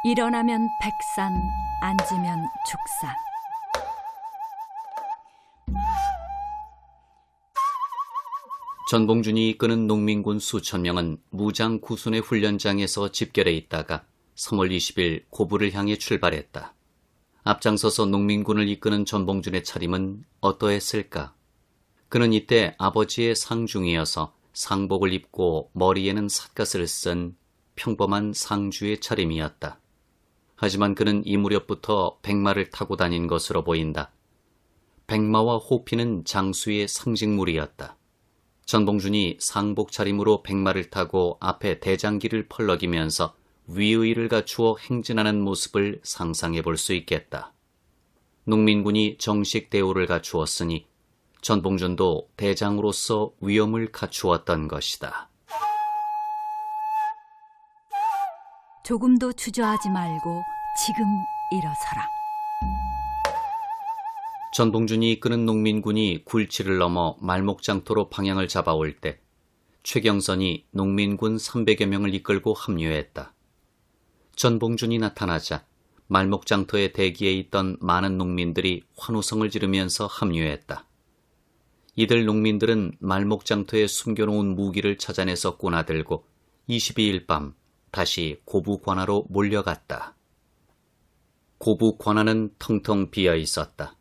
일어나면 백산, 앉으면 죽산. 전봉준이 이끄는 농민군 수천 명은 무장 구순의 훈련장에서 집결해 있다가 3월 20일 고부를 향해 출발했다. 앞장서서 농민군을 이끄는 전봉준의 차림은 어떠했을까? 그는 이때 아버지의 상중이어서 상복을 입고 머리에는 삿갓을 쓴 평범한 상주의 차림이었다. 하지만 그는 이 무렵부터 백마를 타고 다닌 것으로 보인다. 백마와 호피는 장수의 상징물이었다. 전봉준이 상복 차림으로 백마를 타고 앞에 대장기를 펄럭이면서 위의를 갖추어 행진하는 모습을 상상해 볼 수 있겠다. 농민군이 정식 대우를 갖추었으니 전봉준도 대장으로서 위엄을 갖추었던 것이다. 조금도 주저하지 말고 지금 일어서라. 전봉준이 이끄는 농민군이 굴치를 넘어 말목장터로 방향을 잡아올 때 최경선이 농민군 300여 명을 이끌고 합류했다. 전봉준이 나타나자 말목장터에 대기해 있던 많은 농민들이 환호성을 지르면서 합류했다. 이들 농민들은 말목장터에 숨겨놓은 무기를 찾아내서 꼬나들고 22일 밤 다시 고부 관하로 몰려갔다. 고부 관하는 텅텅 비어 있었다.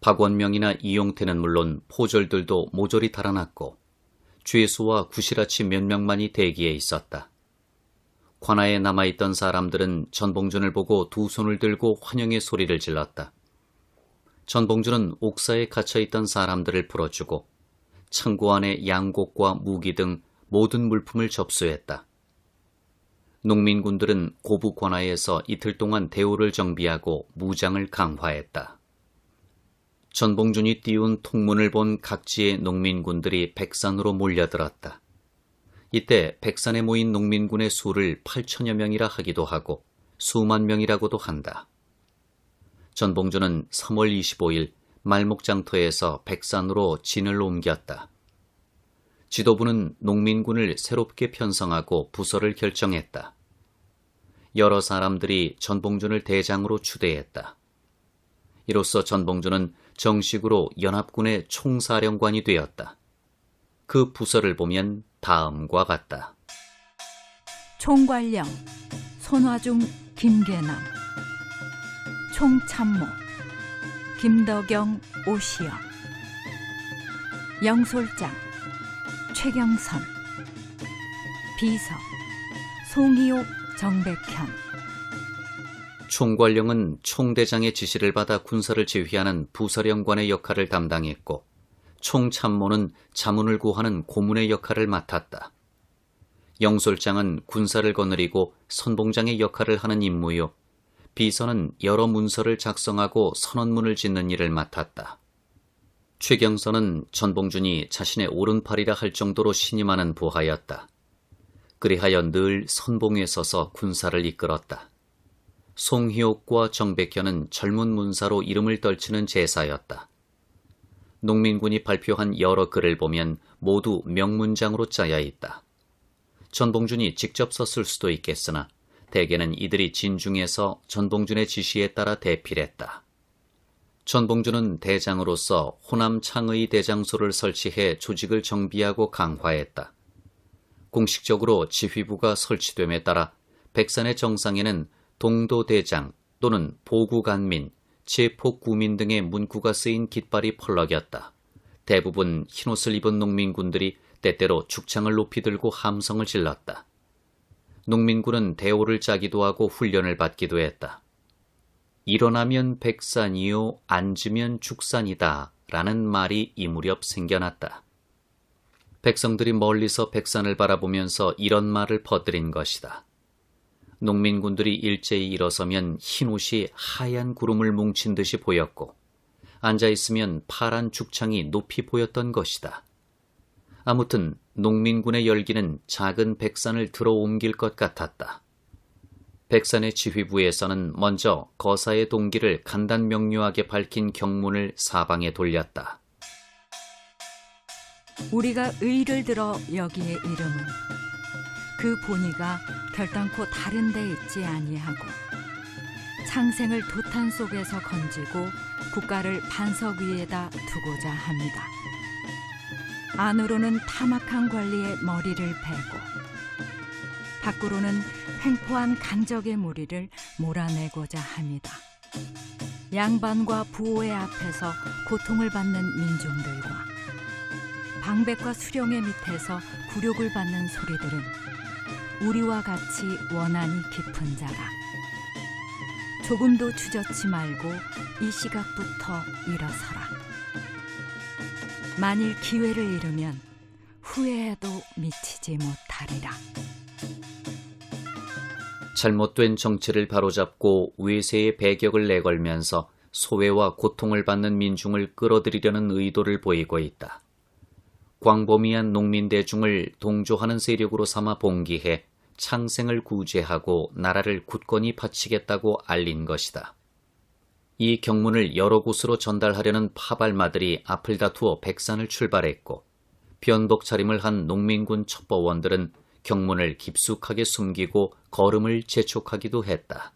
박원명이나 이용태는 물론 포졸들도 모조리 달아났고 죄수와 구실아치 몇 명만이 대기해 있었다. 관하에 남아있던 사람들은 전봉준을 보고 두 손을 들고 환영의 소리를 질렀다. 전봉준은 옥사에 갇혀있던 사람들을 풀어주고 창고 안에 양곡과 무기 등 모든 물품을 접수했다. 농민군들은 고부 관하에서 이틀 동안 대우를 정비하고 무장을 강화했다. 전봉준이 띄운 통문을 본 각지의 농민군들이 백산으로 몰려들었다. 이때 백산에 모인 농민군의 수를 8천여 명이라 하기도 하고 수만 명이라고도 한다. 전봉준은 3월 25일 말목장터에서 백산으로 진을 옮겼다. 지도부는 농민군을 새롭게 편성하고 부서를 결정했다. 여러 사람들이 전봉준을 대장으로 추대했다. 이로써 전봉준은 정식으로 연합군의 총사령관이 되었다. 그 부서를 보면 다음과 같다. 총괄령 손화중 김계남, 총참모 김덕영 오시영, 영솔장 최경선, 비서 송이옥 정백현. 총괄령은 총대장의 지시를 받아 군사를 지휘하는 부사령관의 역할을 담당했고 총참모는 자문을 구하는 고문의 역할을 맡았다. 영솔장은 군사를 거느리고 선봉장의 역할을 하는 임무요. 비서는 여러 문서를 작성하고 선언문을 짓는 일을 맡았다. 최경선은 전봉준이 자신의 오른팔이라 할 정도로 신임하는 부하였다. 그리하여 늘 선봉에 서서 군사를 이끌었다. 송희옥과 정백현은 젊은 문사로 이름을 떨치는 제사였다. 농민군이 발표한 여러 글을 보면 모두 명문장으로 짜여 있다. 전봉준이 직접 썼을 수도 있겠으나 대개는 이들이 진중에서 전봉준의 지시에 따라 대필했다. 전봉준은 대장으로서 호남 창의 대장소를 설치해 조직을 정비하고 강화했다. 공식적으로 지휘부가 설치됨에 따라 백산의 정상에는 동도대장 또는 보구간민, 제폭구민 등의 문구가 쓰인 깃발이 펄럭였다. 대부분 흰옷을 입은 농민군들이 때때로 죽창을 높이 들고 함성을 질렀다. 농민군은 대오를 짜기도 하고 훈련을 받기도 했다. 일어나면 백산이요, 앉으면 죽산이다 라는 말이 이 무렵 생겨났다. 백성들이 멀리서 백산을 바라보면서 이런 말을 퍼뜨린 것이다. 농민군들이 일제히 일어서면 흰옷이 하얀 구름을 뭉친 듯이 보였고 앉아있으면 파란 죽창이 높이 보였던 것이다. 아무튼 농민군의 열기는 작은 백산을 들어 옮길 것 같았다. 백산의 지휘부에서는 먼저 거사의 동기를 간단명료하게 밝힌 경문을 사방에 돌렸다. 우리가 의를 들어 여기에 이름은 그 본의가 결단코 다른 데 있지 아니하고 창생을 도탄 속에서 건지고 국가를 반석 위에다 두고자 합니다. 안으로는 타막한 권리의 머리를 베고 밖으로는 횡포한 강적의 무리를 몰아내고자 합니다. 양반과 부호의 앞에서 고통을 받는 민중들과 방백과 수령의 밑에서 굴욕을 받는 소리들은 우리와 같이 원한이 깊은 자라. 조금도 주저치 말고 이 시각부터 일어서라. 만일 기회를 잃으면 후회해도 미치지 못하리라. 잘못된 정치를 바로잡고 외세의 배격을 내걸면서 소외와 고통을 받는 민중을 끌어들이려는 의도를 보이고 있다. 광범위한 농민 대중을 동조하는 세력으로 삼아 봉기해 창생을 구제하고 나라를 굳건히 바치겠다고 알린 것이다. 이 경문을 여러 곳으로 전달하려는 파발마들이 앞을 다투어 백산을 출발했고 변복 차림을 한 농민군 첩보원들은 경문을 깊숙하게 숨기고 걸음을 재촉하기도 했다.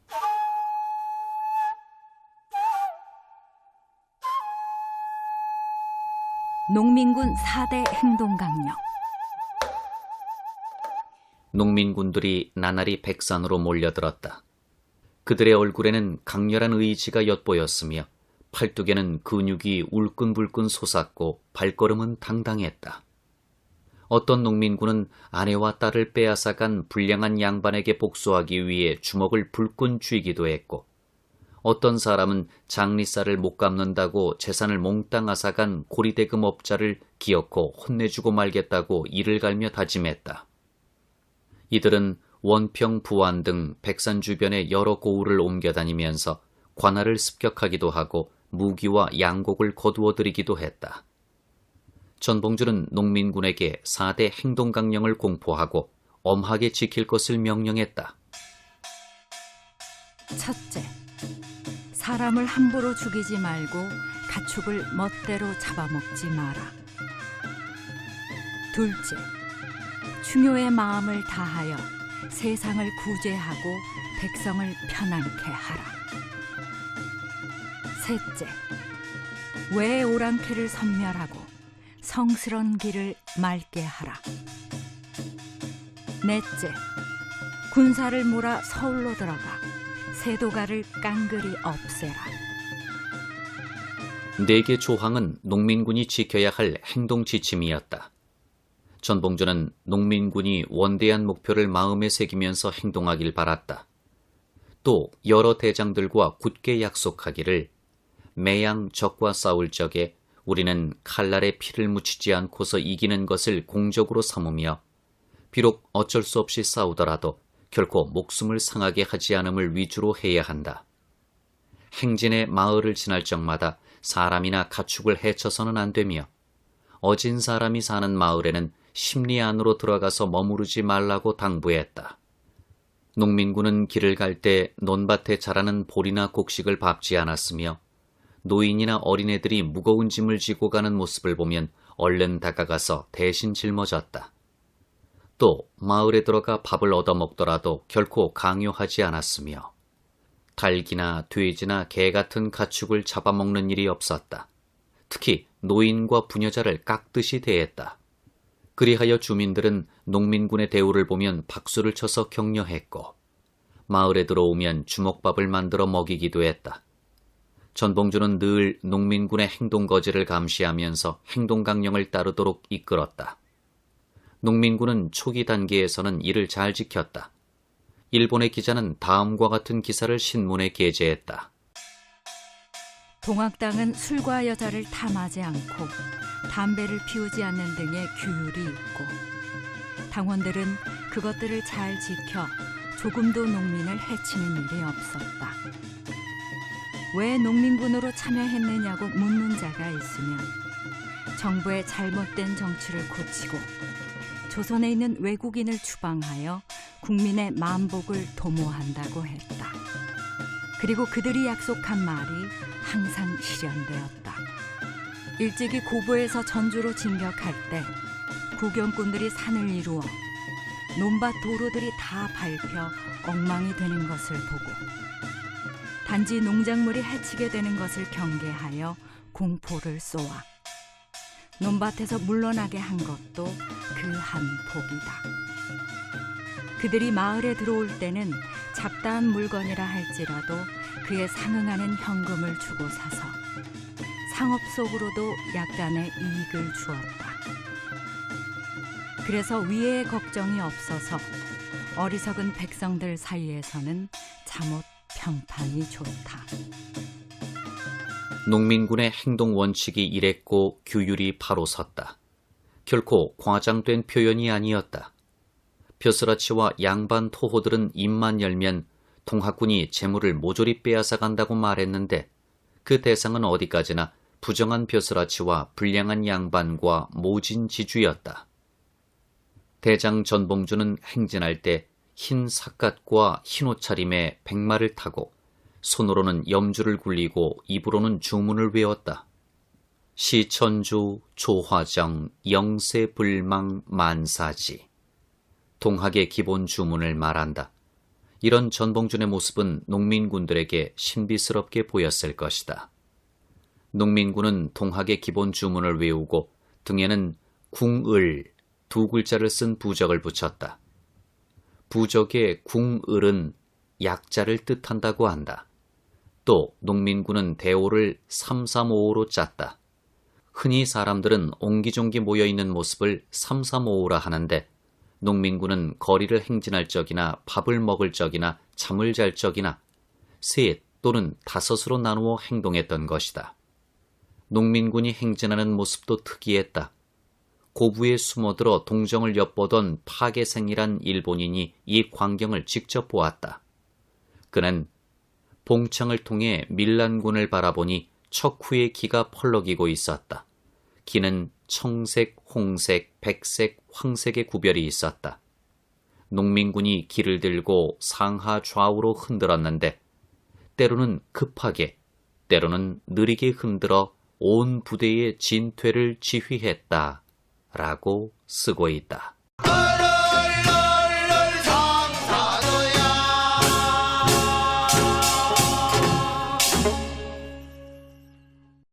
농민군 4대 행동강령. 농민군들이 나날이 백산으로 몰려들었다. 그들의 얼굴에는 강렬한 의지가 엿보였으며 팔뚝에는 근육이 울끈불끈 솟았고 발걸음은 당당했다. 어떤 농민군은 아내와 딸을 빼앗아간 불량한 양반에게 복수하기 위해 주먹을 불끈 쥐기도 했고 어떤 사람은 장리쌀을 못 갚는다고 재산을 몽땅 앗아간 고리대금 업자를 기어코 혼내주고 말겠다고 이를 갈며 다짐했다. 이들은 원평, 부안 등 백산 주변의 여러 고을을 옮겨다니면서 관할을 습격하기도 하고 무기와 양곡을 거두어들이기도 했다. 전봉주는 농민군에게 4대 행동강령을 공포하고 엄하게 지킬 것을 명령했다. 첫째, 사람을 함부로 죽이지 말고 가축을 멋대로 잡아먹지 마라. 둘째, 충효의 마음을 다하여 세상을 구제하고 백성을 편안케 하라. 셋째, 외의 오랑캐를 섬멸하고 성스런 길을 맑게 하라. 넷째, 군사를 몰아 서울로 들어가 세도가를 깡그리 없애라. 4개 조항은 농민군이 지켜야 할 행동 지침이었다. 전봉주는 농민군이 원대한 목표를 마음에 새기면서 행동하길 바랐다. 또 여러 대장들과 굳게 약속하기를 매양 적과 싸울 적에 우리는 칼날에 피를 묻히지 않고서 이기는 것을 공적으로 삼으며 비록 어쩔 수 없이 싸우더라도 결코 목숨을 상하게 하지 않음을 위주로 해야 한다. 행진의 마을을 지날 적마다 사람이나 가축을 해쳐서는 안 되며 어진 사람이 사는 마을에는 심리 안으로 들어가서 머무르지 말라고 당부했다. 농민군은 길을 갈 때 논밭에 자라는 보리나 곡식을 밟지 않았으며 노인이나 어린애들이 무거운 짐을 지고 가는 모습을 보면 얼른 다가가서 대신 짊어졌다. 또 마을에 들어가 밥을 얻어먹더라도 결코 강요하지 않았으며 닭이나 돼지나 개 같은 가축을 잡아먹는 일이 없었다. 특히 노인과 부녀자를 깎듯이 대했다. 그리하여 주민들은 농민군의 대우를 보면 박수를 쳐서 격려했고 마을에 들어오면 주먹밥을 만들어 먹이기도 했다. 전봉주는 늘 농민군의 행동거지를 감시하면서 행동강령을 따르도록 이끌었다. 농민군은 초기 단계에서는 이를 잘 지켰다. 일본의 기자는 다음과 같은 기사를 신문에 게재했다. 동학당은 술과 여자를 탐하지 않고 담배를 피우지 않는 등의 규율이 있고 당원들은 그것들을 잘 지켜 조금도 농민을 해치는 일이 없었다. 왜 농민군으로 참여했느냐고 묻는 자가 있으면 정부의 잘못된 정치를 고치고 조선에 있는 외국인을 추방하여 국민의 만복을 도모한다고 했다. 그리고 그들이 약속한 말이 항상 실현되었다. 일찍이 고부에서 전주로 진격할 때 구경꾼들이 산을 이루어 논밭 도로들이 다 밟혀 엉망이 되는 것을 보고 단지 농작물이 해치게 되는 것을 경계하여 공포를 쏘아 논밭에서 물러나게 한 것도 그 한 복이다. 그들이 마을에 들어올 때는 잡다한 물건이라 할지라도 그에 상응하는 현금을 주고 사서 상업 속으로도 약간의 이익을 주었다. 그래서 위에의 걱정이 없어서 어리석은 백성들 사이에서는 잠옷 평판이 좋다. 농민군의 행동 원칙이 이랬고 규율이 바로 섰다. 결코 과장된 표현이 아니었다. 벼슬아치와 양반 토호들은 입만 열면 동학군이 재물을 모조리 빼앗아 간다고 말했는데 그 대상은 어디까지나 부정한 벼슬아치와 불량한 양반과 모진 지주였다. 대장 전봉주는 행진할 때 흰 삿갓과 흰 옷차림에 백마를 타고 손으로는 염주를 굴리고 입으로는 주문을 외웠다. 시천주, 조화정, 영세불망, 만사지. 동학의 기본 주문을 말한다. 이런 전봉준의 모습은 농민군들에게 신비스럽게 보였을 것이다. 농민군은 동학의 기본 주문을 외우고 등에는 궁을 두 글자를 쓴 부적을 붙였다. 부적의 궁을은 약자를 뜻한다고 한다. 또 농민군은 대오를 3355로 짰다. 흔히 사람들은 옹기종기 모여있는 모습을 3355라 하는데 농민군은 거리를 행진할 적이나 밥을 먹을 적이나 잠을 잘 적이나 셋 또는 다섯으로 나누어 행동했던 것이다. 농민군이 행진하는 모습도 특이했다. 고부에 숨어들어 동정을 엿보던 파괴생이란 일본인이 이 광경을 직접 보았다. 그는 봉창을 통해 밀란군을 바라보니 척후의 기가 펄럭이고 있었다. 기는 청색, 홍색, 백색, 황색의 구별이 있었다. 농민군이 기를 들고 상하 좌우로 흔들었는데 때로는 급하게, 때로는 느리게 흔들어 온 부대의 진퇴를 지휘했다. 라고 쓰고 있다.